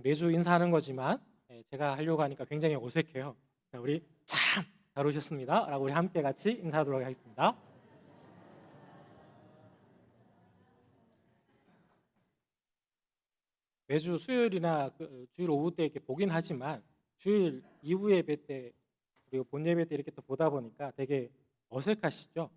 매주 인사하는 거지만 제가 하려고 하니까 굉장히 어색해요. 우리 참 잘 오셨습니다 라고 우리 함께 같이 인사하도록 하겠습니다. 매주 수요일이나 주일 오후 때 이렇게 보긴 하지만 주일 이후 예배 때 그리고 본 예배 때 이렇게 또 보다 보니까 되게 어색하시죠?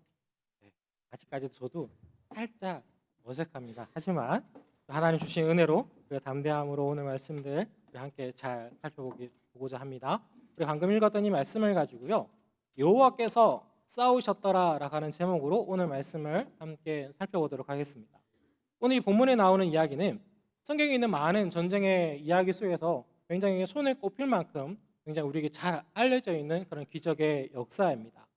네, 아직까지도 저도 살짝 어색합니다. 하지만 하나님 주신 은혜로 그 담대함으로 오늘 말씀들 우리 함께 잘 살펴보고자 합니다. 우리 방금 읽었던 이 말씀을 가지고요, 여호와께서 싸우셨더라라고 하는 제목으로 오늘 말씀을 함께 살펴보도록 하겠습니다. 오늘 이 본문에 나오는 이야기는 성경에 있는 많은 전쟁의 이야기 속에서 굉장히 손에 꼽힐 만큼 굉장히 우리에게 잘 알려져 있는 그런 기적의 역사입니다.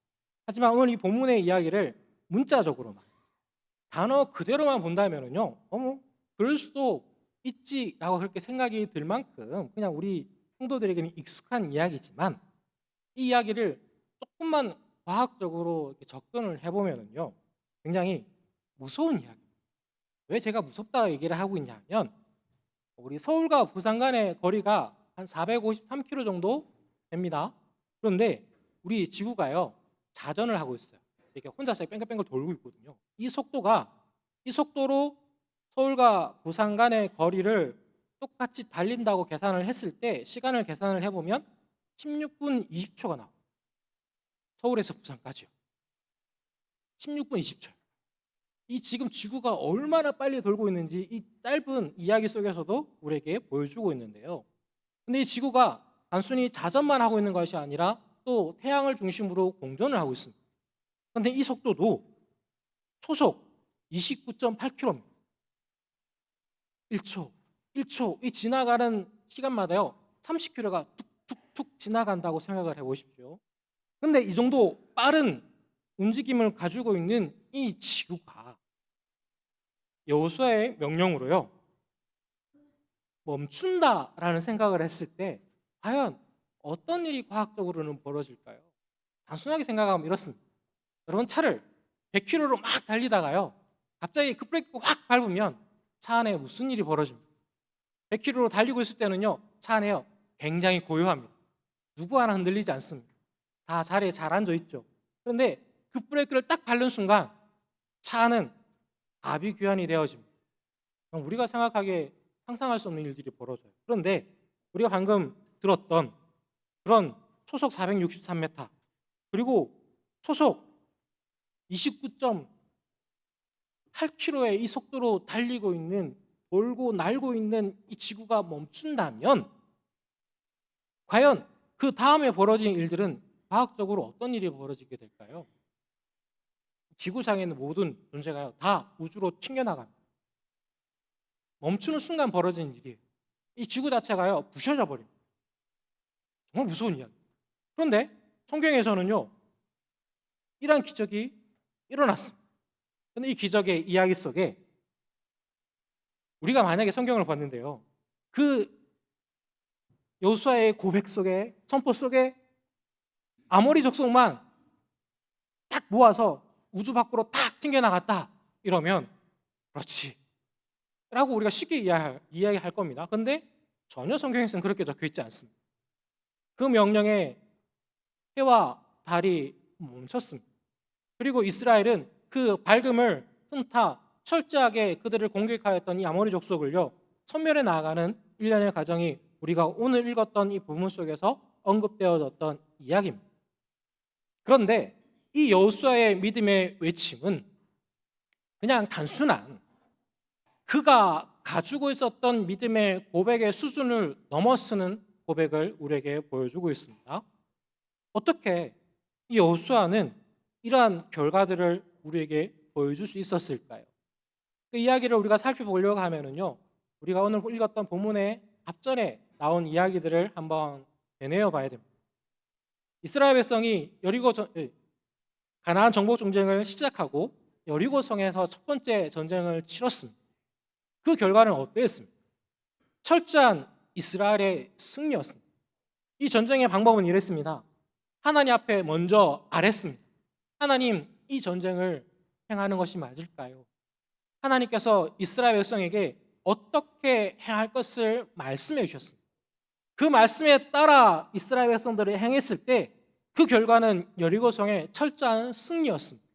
하지만 오늘 이 본문의 이야기를 문자적으로만 단어 그대로만 본다면요, 그럴 수도 있지라고 그렇게 생각이 들 만큼 그냥 우리 성도들에게는 익숙한 이야기지만 이 이야기를 조금만 과학적으로 이렇게 접근을 해보면요, 굉장히 무서운 이야기. 왜 제가 무섭다고 얘기를 하고 있냐면, 우리 서울과 부산 간의 거리가 한 453km 정도 됩니다. 그런데 우리 지구가요, 자전을 하고 있어요. 이렇게 혼자서 뺑글뺑글 돌고 있거든요. 이 속도로 서울과 부산 간의 거리를 똑같이 달린다고 계산을 했을 때 시간을 계산을 해보면 16분 20초가 나와요. 서울에서 부산까지요. 16분 20초. 이 지금 지구가 얼마나 빨리 돌고 있는지 이 짧은 이야기 속에서도 우리에게 보여주고 있는데요. 근데 이 지구가 단순히 자전만 하고 있는 것이 아니라 또 태양을 중심으로 공전을 하고 있습니다. 그런데 이 속도도 초속 29.8km, 1초 이 지나가는 시간마다요 30km가 툭툭툭 지나간다고 생각을 해보십시오. 근데 이 정도 빠른 움직임을 가지고 있는 이 지구가 여호수아의 명령으로요 멈춘다라는 생각을 했을 때 과연 어떤 일이 과학적으로는 벌어질까요? 단순하게 생각하면 이렇습니다. 여러분, 차를 100km로 막 달리다가요 갑자기 급브레이크 확 밟으면 차 안에 무슨 일이 벌어집니까? 100km로 달리고 있을 때는요 차 안에요 굉장히 고요합니다. 누구 하나 흔들리지 않습니다. 다 자리에 잘 앉아 있죠. 그런데 급브레이크를 딱 밟는 순간 차 안은 아비규환이 되어집니다. 우리가 생각하기에 상상할 수 없는 일들이 벌어져요. 그런데 우리가 방금 들었던 그런 초속 463m 그리고 초속 29.8km의 이 속도로 달리고 있는, 돌고 날고 있는 이 지구가 멈춘다면 과연 그 다음에 벌어진 일들은 과학적으로 어떤 일이 벌어지게 될까요? 지구상에 있는 모든 존재가요 다 우주로 튕겨나갑니다. 멈추는 순간 벌어지는 일이에요. 이 지구 자체가요 부셔져 버립니다. 정말 무서운 이야기. 그런데 성경에서는요 이러한 기적이 일어났습니다. 그런데 이 기적의 이야기 속에 우리가 만약에 성경을 봤는데요 그 여호수아의 고백 속에, 선포 속에 아모리 족속만 딱 모아서 우주 밖으로 탁 튕겨나갔다 이러면 그렇지 라고 우리가 쉽게 이야기할 겁니다. 그런데 전혀 성경에서는 그렇게 적혀 있지 않습니다. 그 명령에 해와 달이 멈췄습니다. 그리고 이스라엘은 그 밝음을 틈타 철저하게 그들을 공격하였던 이 아모리 족속을요 섬멸해 나아가는 일련의 과정이 우리가 오늘 읽었던 이 부분 속에서 언급되어졌던 이야기입니다. 그런데 이 여호수아의 믿음의 외침은 그냥 단순한 그가 가지고 있었던 믿음의 고백의 수준을 넘어서는 고백을 우리에게 보여주고 있습니다. 어떻게 이 여호수아는 이러한 결과들을 우리에게 보여줄 수 있었을까요? 그 이야기를 우리가 살펴보려고 하면요 우리가 오늘 읽었던 본문의 앞전에 나온 이야기들을 한번 되뇌어 봐야 됩니다. 이스라엘 백성이 가나안 정복 전쟁을 시작하고 여리고성에서 첫 번째 전쟁을 치렀습니다. 그 결과는 어땠습니까? 철저한 이스라엘의 승리였습니다. 이 전쟁의 방법은 이랬습니다. 하나님 앞에 먼저 아뢰습니다. 하나님, 이 전쟁을 행하는 것이 맞을까요? 하나님께서 이스라엘 백성에게 어떻게 행할 것을 말씀해 주셨습니다. 그 말씀에 따라 이스라엘 백성들이 행했을 때 그 결과는 여리고성의 철저한 승리였습니다.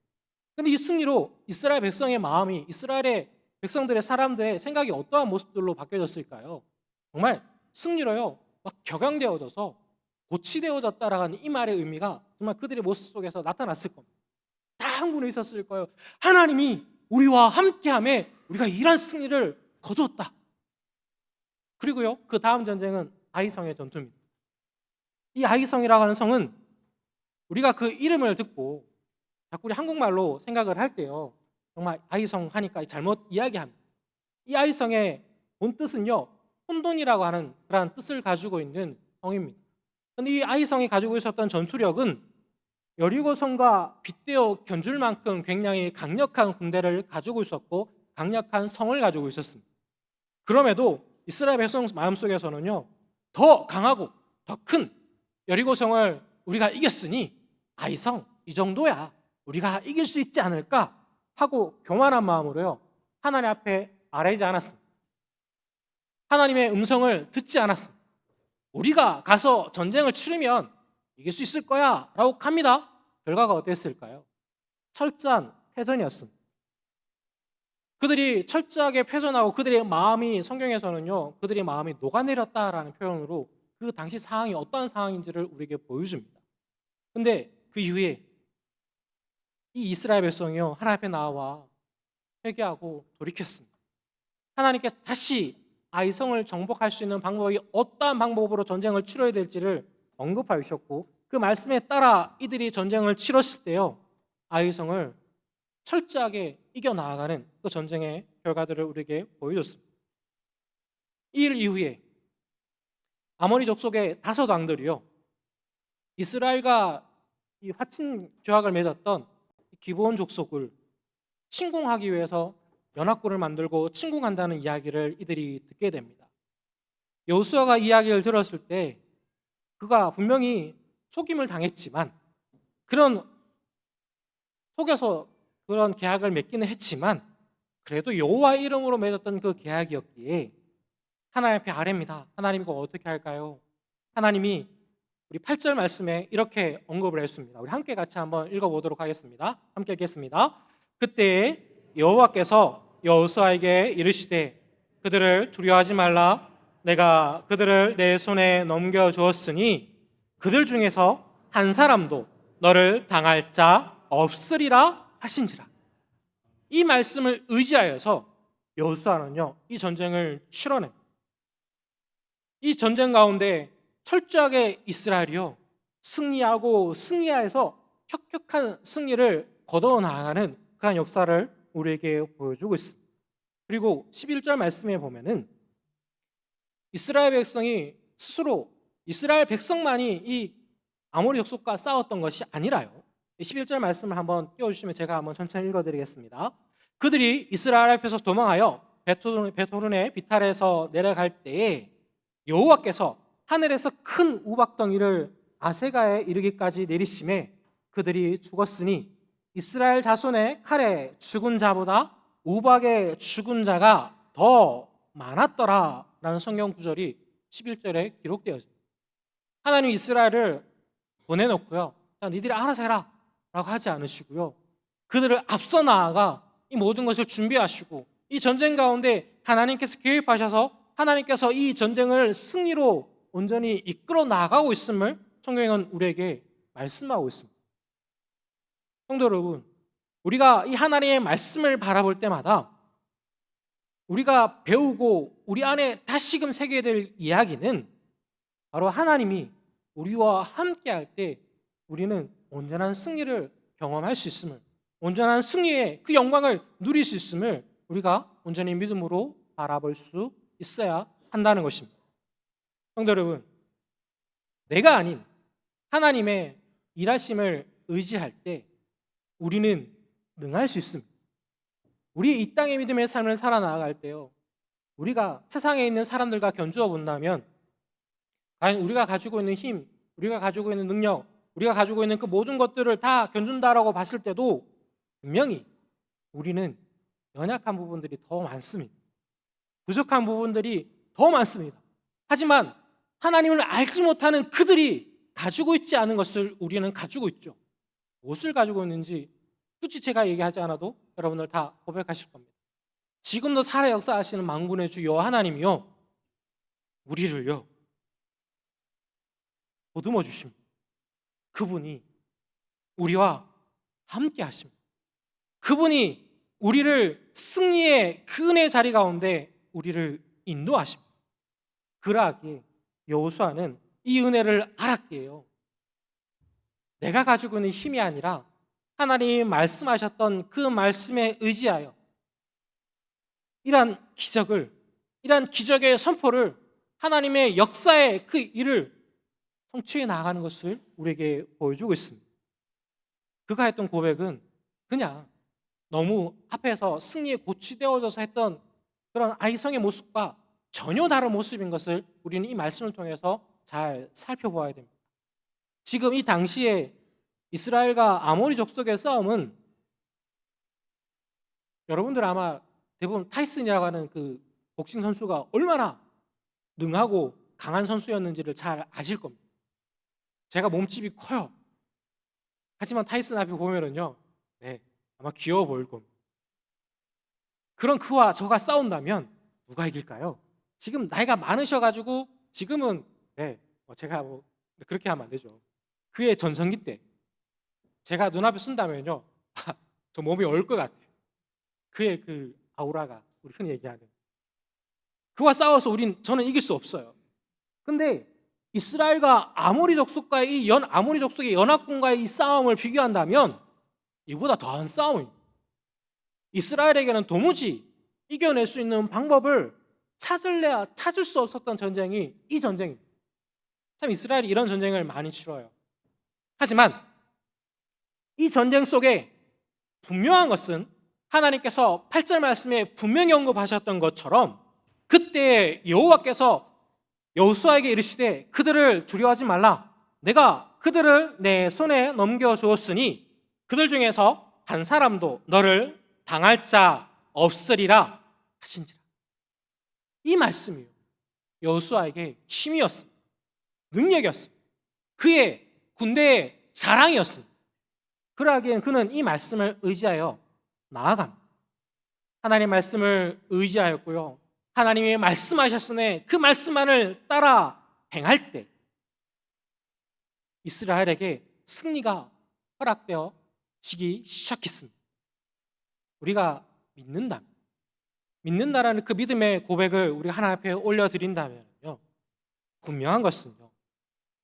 그런데 이 승리로 이스라엘 백성의 마음이, 이스라엘의 백성들의, 사람들의 생각이 어떠한 모습들로 바뀌어졌을까요? 정말 승리로요, 막 격양되어져서 고치되어졌다라는 이 말의 의미가 정말 그들의 모습 속에서 나타났을 겁니다. 다 흥분해 있었을 거예요. 하나님이 우리와 함께함에 우리가 이런 승리를 거두었다. 그리고요, 그 다음 전쟁은 아이성의 전투입니다. 이 아이성이라고 하는 성은 우리가 그 이름을 듣고 자꾸 우리 한국말로 생각을 할 때요, 정말 아이성 하니까 잘못 이야기합니다. 이 아이성의 본 뜻은요, 혼돈이라고 하는 그러한 뜻을 가지고 있는 성입니다. 그런데 이 아이성이 가지고 있었던 전투력은 여리고성과 빗대어 견줄 만큼 굉장히 강력한 군대를 가지고 있었고 강력한 성을 가지고 있었습니다. 그럼에도 이스라엘 백성 마음속에서는요, 더 강하고 더 큰 여리고성을 우리가 이겼으니 아이성 이 정도야 우리가 이길 수 있지 않을까 하고 교만한 마음으로요, 하나님 앞에 아뢰지 않았습니다. 하나님의 음성을 듣지 않았습니다. 우리가 가서 전쟁을 치르면 이길 수 있을 거야 라고 합니다. 결과가 어땠을까요? 철저한 패전이었습니다. 그들이 철저하게 패전하고 그들의 마음이, 성경에서는요, 그들의 마음이 녹아내렸다라는 표현으로 그 당시 상황이 어떠한 상황인지를 우리에게 보여줍니다. 그런데 그 이후에 이 이스라엘 백성이요, 하나님 앞에 나와 회개하고 돌이켰습니다. 하나님께서 다시 아이성을 정복할 수 있는 방법이 어떠한 방법으로 전쟁을 치러야 될지를 언급하여 주셨고, 그 말씀에 따라 이들이 전쟁을 치렀을 때요, 아이성을 철저하게 이겨나가는 그 전쟁의 결과들을 우리에게 보여줬습니다. 이 일 이후에 아모리 족속의 다섯 왕들이요, 이스라엘과 이 화친 조약을 맺었던 기브온 족속을 침공하기 위해서 연합군을 만들고 침공한다는 이야기를 이들이 듣게 됩니다. 여호수아가 이야기를 들었을 때 그가 분명히 속임을 당했지만, 그런 속여서 그런 계약을 맺기는 했지만 그래도 여호와 이름으로 맺었던 그 계약이었기에 하나님 앞에 아뢰입니다. 하나님 이거 어떻게 할까요? 하나님이 우리 8절 말씀에 이렇게 언급을 했습니다. 우리 함께 같이 한번 읽어보도록 하겠습니다. 함께 읽겠습니다. 그때 여호와께서 여호수아에게 이르시되 그들을 두려워하지 말라. 내가 그들을 내 손에 넘겨주었으니 그들 중에서 한 사람도 너를 당할 자 없으리라 하신지라. 이 말씀을 의지하여서 여호수아는요, 이 전쟁을 치러냅니다. 이 전쟁 가운데 철저하게 이스라엘이요, 승리하고 승리하여서 혁혁한 승리를 거두어 나가는 그런 역사를 우리에게 보여주고 있습니다. 그리고 11절 말씀에 보면은 이스라엘 백성이 스스로, 이스라엘 백성만이 이 아모리 족속과 싸웠던 것이 아니라요, 11절 말씀을 한번 띄워주시면 제가 한번 천천히 읽어드리겠습니다. 그들이 이스라엘 앞에서 도망하여 베토른의 비탈에서 내려갈 때에 여호와께서 하늘에서 큰 우박덩이를 아세가에 이르기까지 내리심에 그들이 죽었으니 이스라엘 자손의 칼에 죽은 자보다 우박에 죽은 자가 더 많았더라 라는 성경 구절이 11절에 기록되어집니다. 하나님 이스라엘을 보내놓고요, 자, 니들이 알아서 해라 라고 하지 않으시고요, 그들을 앞서 나아가 이 모든 것을 준비하시고 이 전쟁 가운데 하나님께서 개입하셔서 하나님께서 이 전쟁을 승리로 온전히 이끌어 나가고 있음을 성경은 우리에게 말씀하고 있습니다. 성도 여러분, 우리가 이 하나님의 말씀을 바라볼 때마다 우리가 배우고 우리 안에 다시금 새겨야 될 이야기는 바로 하나님이 우리와 함께할 때 우리는 온전한 승리를 경험할 수 있음을, 온전한 승리의 그 영광을 누릴 수 있음을 우리가 온전히 믿음으로 바라볼 수 있어야 한다는 것입니다. 성도 여러분, 내가 아닌 하나님의 일하심을 의지할 때 우리는 능할 수 있습니다. 우리 이 땅의 믿음의 삶을 살아나갈 때요, 우리가 세상에 있는 사람들과 견주어 본다면 과연 우리가 가지고 있는 힘, 우리가 가지고 있는 능력, 우리가 가지고 있는 그 모든 것들을 다 견준다라고 봤을 때도 분명히 우리는 연약한 부분들이 더 많습니다. 부족한 부분들이 더 많습니다. 하지만 하나님을 알지 못하는 그들이 가지고 있지 않은 것을 우리는 가지고 있죠. 무엇을 가지고 있는지 굳이 제가 얘기하지 않아도 여러분들 다 고백하실 겁니다. 지금도 살아 역사하시는 만군의 주 여호와 하나님이요, 우리를요 보듬어 주십니다. 그분이 우리와 함께 하십니다. 그분이 우리를 승리의 그 은혜의 자리 가운데 우리를 인도하십니다. 그러하기에 여호수아는 이 은혜를 알았기에요, 내가 가지고 있는 힘이 아니라 하나님이 말씀하셨던 그 말씀에 의지하여 이러한 기적의 선포를, 하나님의 역사의 그 일을 성취해 나가는 것을 우리에게 보여주고 있습니다. 그가 했던 고백은 그냥 너무 앞에서 승리에 고취되어져서 했던 그런 아이성의 모습과 전혀 다른 모습인 것을 우리는 이 말씀을 통해서 잘 살펴보아야 됩니다. 지금 이 당시에 이스라엘과 아모리 족속의 싸움은, 여러분들 아마 대부분 타이슨이라고 하는 그 복싱 선수가 얼마나 능하고 강한 선수였는지를 잘 아실 겁니다. 제가 몸집이 커요. 하지만 타이슨 앞에 보면은요, 아마 귀여워 보일 겁니다. 그런 그와 저가 싸운다면 누가 이길까요? 지금 나이가 많으셔가지고 지금은 제가 그렇게 하면 안 되죠. 그의 전성기 때 제가 눈앞에 쓴다면요, 저 몸이 얼 것 같아요. 그의 그 아우라가, 우리 흔히 얘기하는, 그와 싸워서 저는 이길 수 없어요. 근데 이스라엘과 아모리 족속과의 아모리 족속의 연합군과의 이 싸움을 비교한다면 이보다 더한 싸움입니다. 이스라엘에게는 도무지 이겨낼 수 있는 방법을 찾을 수 없었던 전쟁이 이 전쟁입니다. 참 이스라엘이 이런 전쟁을 많이 치러요. 하지만 이 전쟁 속에 분명한 것은 하나님께서 8절 말씀에 분명히 언급하셨던 것처럼 그때 여호와께서 여호수아에게 이르시되 그들을 두려워하지 말라, 내가 그들을 내 손에 넘겨주었으니 그들 중에서 한 사람도 너를 당할 자 없으리라 하신지라. 이 말씀이요, 여호수아에게 힘이었습니다. 능력이었습니다. 그의 군대의 자랑이었습니다. 그러하기엔 그는 이 말씀을 의지하여 나아갑니다. 하나님의 말씀을 의지하였고요, 하나님이 말씀하셨으니 그 말씀만을 따라 행할 때 이스라엘에게 승리가 허락되어 지기 시작했습니다. 우리가 믿는다라는 그 믿음의 고백을 우리 하나님 앞에 올려드린다면요, 분명한 것은요,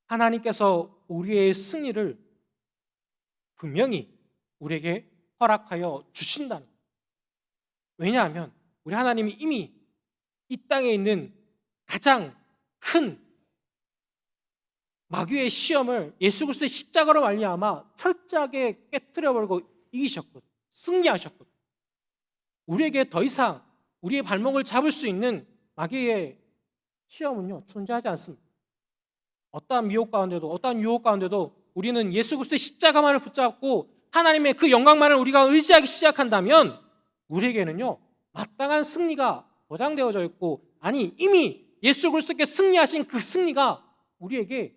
하나님께서 우리의 승리를 분명히 우리에게 허락하여 주신다는 거예요. 왜냐하면 우리 하나님이 이미 이 땅에 있는 가장 큰 마귀의 시험을 예수 그리스도의 십자가로 말미암아 철저하게 깨트려버리고 이기셨거든요. 승리하셨거든요. 우리에게 더 이상 우리의 발목을 잡을 수 있는 마귀의 시험은요, 존재하지 않습니다. 어떠한 미혹 가운데도, 어떠한 유혹 가운데도 우리는 예수 그리스도의 십자가만을 붙잡고 하나님의 그 영광만을 우리가 의지하기 시작한다면 우리에게는요, 마땅한 승리가 보장되어져 있고, 아니 이미 예수 그리스도께 승리하신 그 승리가 우리에게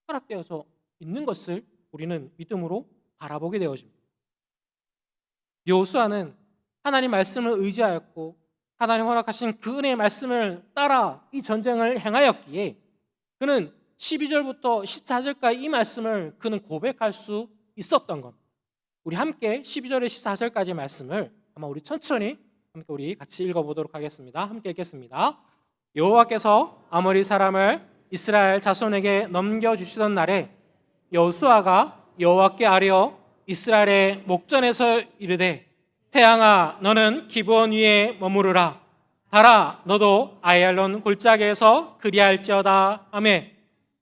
허락되어서 있는 것을 우리는 믿음으로 바라보게 되어집니다. 여호수아는 하나님 말씀을 의지하였고 하나님 허락하신 그 은혜의 말씀을 따라 이 전쟁을 행하였기에 그는 12절부터 14절까지 이 말씀을 그는 고백할 수 있었던 겁니다. 우리 함께 12절에 14절까지 말씀을 아마 우리 천천히 함께 우리 같이 읽어보도록 하겠습니다. 함께 읽겠습니다. 여호와께서 아모리 사람을 이스라엘 자손에게 넘겨주시던 날에 여호수아가 여호와께 아뢰어 이스라엘의 목전에서 이르되 태양아 너는 기브온 위에 머무르라, 달아 너도 아얄론 골짜기에서 그리할지어다 하매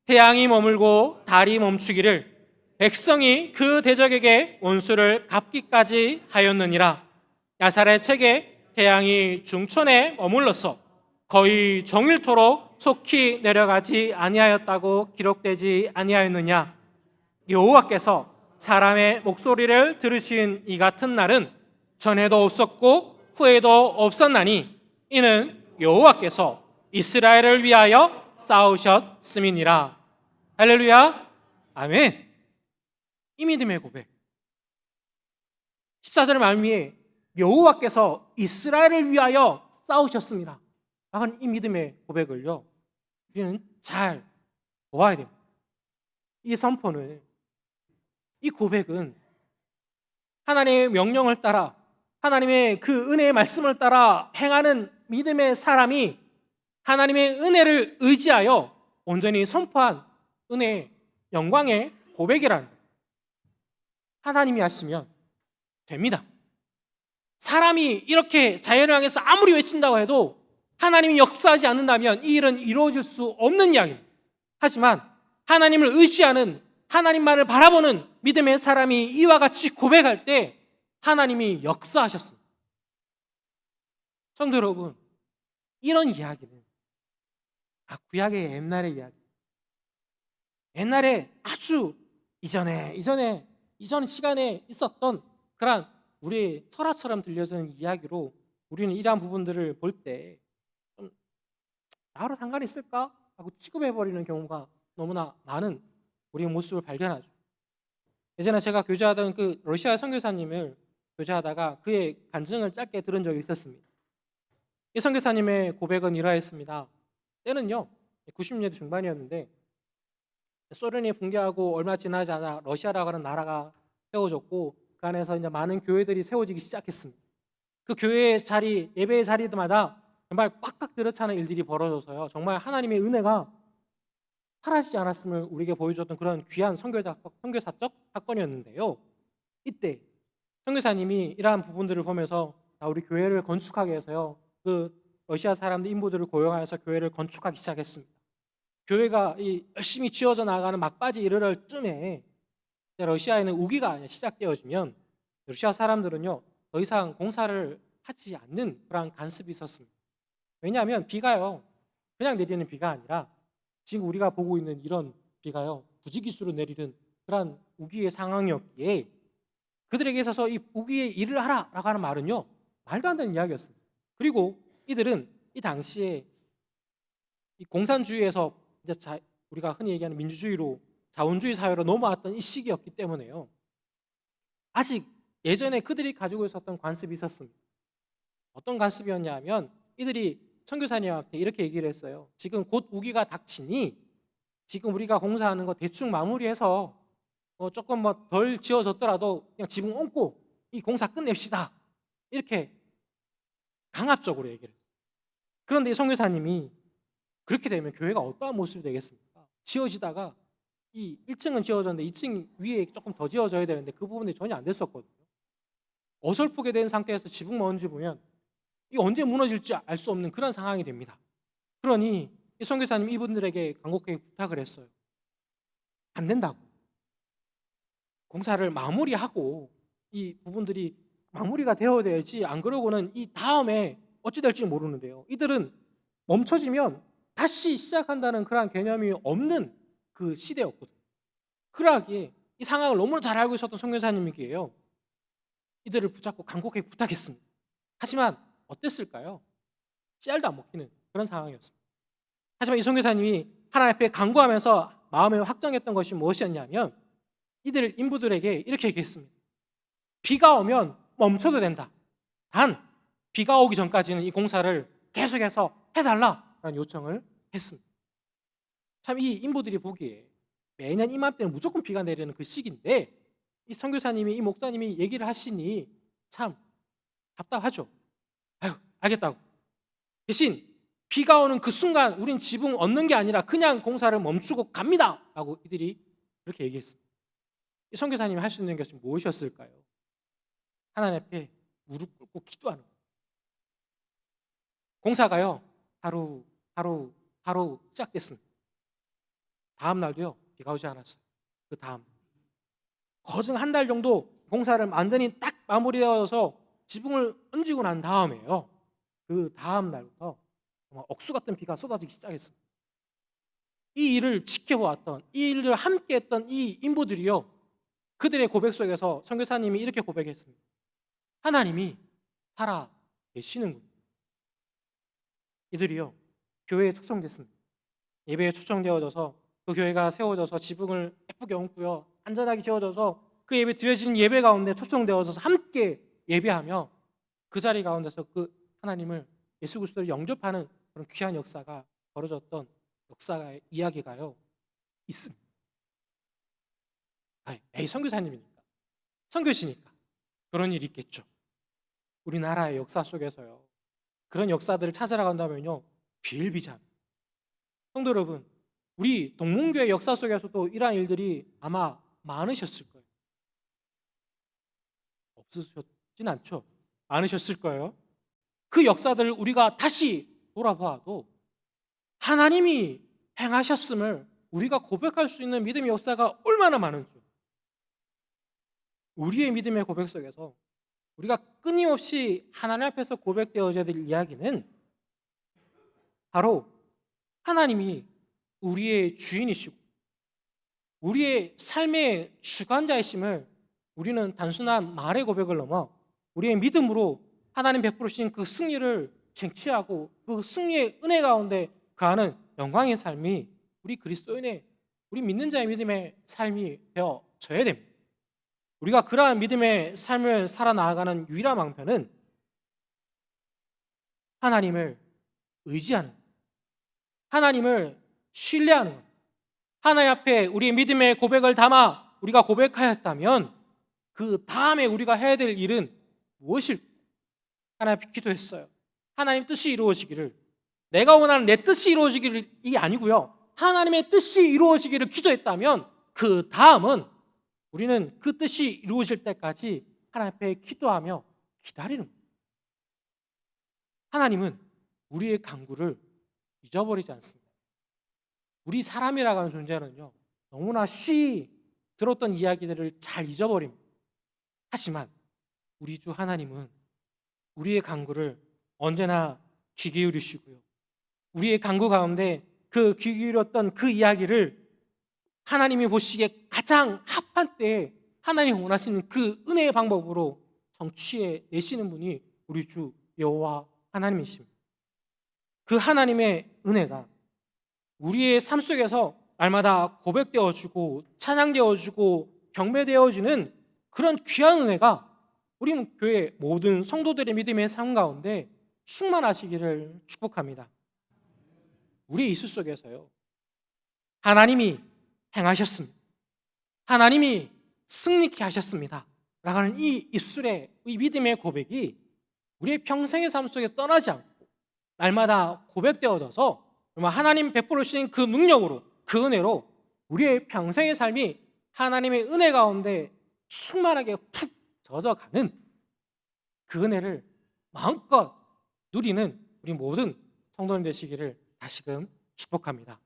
태양이 머물고 달이 멈추기를 백성이 그 대적에게 원수를 갚기까지 하였느니라. 야살의 책에 태양이 중천에 머물러서 거의 정일토록 속히 내려가지 아니하였다고 기록되지 아니하였느냐. 여호와께서 사람의 목소리를 들으신 이 같은 날은 전에도 없었고 후에도 없었나니 이는 여호와께서 이스라엘을 위하여 싸우셨음이니라. 할렐루야. 아멘. 이 믿음의 고백. 14절의 말미에 여호와께서 이스라엘을 위하여 싸우셨습니다. 라는 이 믿음의 고백을요, 우리는 잘 보아야 됩니다. 이 선포는, 이 고백은 하나님의 명령을 따라, 하나님의 그 은혜의 말씀을 따라 행하는 믿음의 사람이 하나님의 은혜를 의지하여 온전히 선포한 은혜의 영광의 고백이라는 거예요. 하나님이 하시면 됩니다. 사람이 이렇게 자연을 향해서 아무리 외친다고 해도 하나님이 역사하지 않는다면 이 일은 이루어질 수 없는 이야기입니다. 하지만 하나님을 의지하는, 하나님만을 바라보는 믿음의 사람이 이와 같이 고백할 때 하나님이 역사하셨습니다. 성도 여러분, 이런 이야기는 구약의 옛날의 이야기, 옛날에 아주 이전 시간에 있었던 그런 우리의 설화처럼 들려지는 이야기로 우리는 이러한 부분들을 볼 때 좀 나로 상관이 있을까? 하고 취급해버리는 경우가 너무나 많은 우리의 모습을 발견하죠. 예전에 제가 교제하던 그 러시아 선교사님을 교제하다가 그의 간증을 짧게 들은 적이 있었습니다. 이 선교사님의 고백은 이러했습니다. 때는요 90년대 중반이었는데 소련이 붕괴하고 얼마 지나지 않아 러시아라고 하는 나라가 세워졌고 그 안에서 이제 많은 교회들이 세워지기 시작했습니다. 그 교회의 자리, 예배의 자리마다 정말 꽉꽉 들어차는 일들이 벌어져서요, 정말 하나님의 은혜가 사라지지 않았음을 우리에게 보여줬던 그런 귀한 선교사적 사건이었는데요. 이때 선교사님이 이러한 부분들을 보면서 우리 교회를 건축하게 해서요, 그 러시아 사람들 인부들을 고용하여서 교회를 건축하기 시작했습니다. 교회가 열심히 지어져 나가는 막바지 이르를 쯤에 러시아에는 우기가 시작되어지면 러시아 사람들은요 더 이상 공사를 하지 않는 그런 간섭이 있었습니다. 왜냐하면 비가요 그냥 내리는 비가 아니라 지금 우리가 보고 있는 이런 비가요 부지기수로 내리는 그런 우기의 상황이었기에 그들에게 있어서 이 우기의 일을 하라라고 하는 말은요 말도 안 되는 이야기였습니다. 그리고 이들은 이 당시에 이 공산주의에서 이제 우리가 흔히 얘기하는 민주주의로 자본주의 사회로 넘어왔던 이 시기였기 때문에요, 아직 예전에 그들이 가지고 있었던 관습이 있었습니다. 어떤 관습이었냐면 이들이 선교사님한테 이렇게 얘기를 했어요. 지금 곧 우기가 닥치니 지금 우리가 공사하는 거 대충 마무리해서 조금 덜 지어졌더라도 그냥 지붕 얹고 이 공사 끝냅시다. 이렇게 강압적으로 얘기를 했어요. 그런데 이 선교사님이 그렇게 되면 교회가 어떠한 모습이 되겠습니까? 지어지다가 이 1층은 지어졌는데 2층 위에 조금 더 지어져야 되는데 그 부분이 전혀 안 됐었거든요. 어설프게 된 상태에서 지붕만 얹으면 이 언제 무너질지 알 수 없는 그런 상황이 됩니다. 그러니 이 선교사님 이분들에게 간곡하게 부탁을 했어요. 안 된다고. 공사를 마무리하고 이 부분들이 마무리가 되어야 되지, 안 그러고는 이 다음에 어찌 될지 모르는데요. 이들은 멈춰지면 다시 시작한다는 그런 개념이 없는 그 시대였거든요. 그러하기에 이 상황을 너무나 잘 알고 있었던 선교사님이기에요, 이들을 붙잡고 간곡하게 부탁했습니다. 하지만 어땠을까요? 씨알도 안 먹히는 그런 상황이었습니다. 하지만 이 선교사님이 하나님 앞에 간구하면서 마음에 확정했던 것이 무엇이었냐면 이들 인부들에게 이렇게 얘기했습니다. 비가 오면 멈춰도 된다. 단 비가 오기 전까지는 이 공사를 계속해서 해달라라는 요청을 했습니다. 참 이 인부들이 보기에 매년 이맘때는 무조건 비가 내리는 그 시기인데 이 선교사님이, 이 목사님이 얘기를 하시니 참 답답하죠. 아유, 알겠다고. 대신 비가 오는 그 순간 우린 지붕 얹는 게 아니라 그냥 공사를 멈추고 갑니다 라고 이들이 그렇게 얘기했습니다. 이 선교사님이 할 수 있는 것이 무엇이었을까요? 하나님 앞에 무릎 꿇고 기도하는 거예요. 공사가요 하루 시작됐습니다. 다음 날도요 비가 오지 않았어요. 그 다음 거정 한 달 정도 공사를 완전히 딱 마무리되어서 지붕을 얹고 난 다음에요, 그 다음 날부터 정말 억수 같은 비가 쏟아지기 시작했습니다. 이 일을 지켜보았던, 이 일을 함께했던 이 인부들이요, 그들의 고백 속에서 선교사님이 이렇게 고백했습니다. 하나님이 살아 계시는군요. 이들이요 교회에 초청됐습니다. 예배에 초청되어져서 그 교회가 세워져서 지붕을 예쁘게 얹고요 안전하게 지어져서 그 예배 드려지는 예배 가운데 초청되어져서 함께 예배하며 그 자리 가운데서 그 하나님을 예수 그리스도를 영접하는 그런 귀한 역사가 벌어졌던 역사의 이야기가요 있습니다. 에이 선교사님이니까 선교시니까 그런 일이 있겠죠. 우리나라의 역사 속에서요 그런 역사들을 찾아라 간다면요 비일비재합니다. 성도 여러분, 우리 동문교회 역사 속에서도 이러한 일들이 아마 많으셨을 거예요. 없으셨진 않죠. 많으셨을 거예요. 그 역사들을 우리가 다시 돌아보아도 하나님이 행하셨음을 우리가 고백할 수 있는 믿음의 역사가 얼마나 많은지, 우리의 믿음의 고백 속에서 우리가 끊임없이 하나님 앞에서 고백되어져야 될 이야기는 바로 하나님이 우리의 주인이시고 우리의 삶의 주관자이심을 우리는 단순한 말의 고백을 넘어 우리의 믿음으로 하나님 베푸신 그 승리를 쟁취하고 그 승리의 은혜 가운데 거하는 영광의 삶이 우리 그리스도인의, 우리 믿는 자의 믿음의 삶이 되어져야 됩니다. 우리가 그러한 믿음의 삶을 살아나가는 유일한 방편은 하나님을 의지하는, 하나님을 신뢰하는 것. 하나님 앞에 우리의 믿음의 고백을 담아 우리가 고백하였다면 그 다음에 우리가 해야 될 일은 무엇일까? 하나님 앞에 기도했어요. 하나님 뜻이 이루어지기를, 내가 원하는 내 뜻이 이루어지기를 이 아니고요 하나님의 뜻이 이루어지기를 기도했다면 그 다음은 우리는 그 뜻이 이루어질 때까지 하나님 앞에 기도하며 기다리는 거예요. 하나님은 우리의 간구를 잊어버리지 않습니다. 우리 사람이라고 하는 존재는요 너무나 쉬이 들었던 이야기들을 잘 잊어버립니다. 하지만 우리 주 하나님은 우리의 간구를 언제나 귀 기울이시고요 우리의 간구 가운데 그 귀 기울였던 그 이야기를 하나님이 보시기에 가장 합한 때에 하나님이 원하시는 그 은혜의 방법으로 성취해 내시는 분이 우리 주 여호와 하나님이십니다. 그 하나님의 은혜가 우리의 삶 속에서 날마다 고백되어지고 찬양되어지고 경배되어지는 그런 귀한 은혜가 우리 교회 모든 성도들의 믿음의 삶 가운데 충만하시기를 축복합니다. 우리 이수 속에서요 하나님이 행하셨습니다. 하나님이 승리케 하셨습니다 라는 이 입술의 이 믿음의 고백이 우리의 평생의 삶 속에 떠나지 않고 날마다 고백되어져서 하나님 베풀어 주신 그 능력으로, 그 은혜로 우리의 평생의 삶이 하나님의 은혜 가운데 충만하게 푹 젖어가는 그 은혜를 마음껏 누리는 우리 모든 성도님 되시기를 다시금 축복합니다.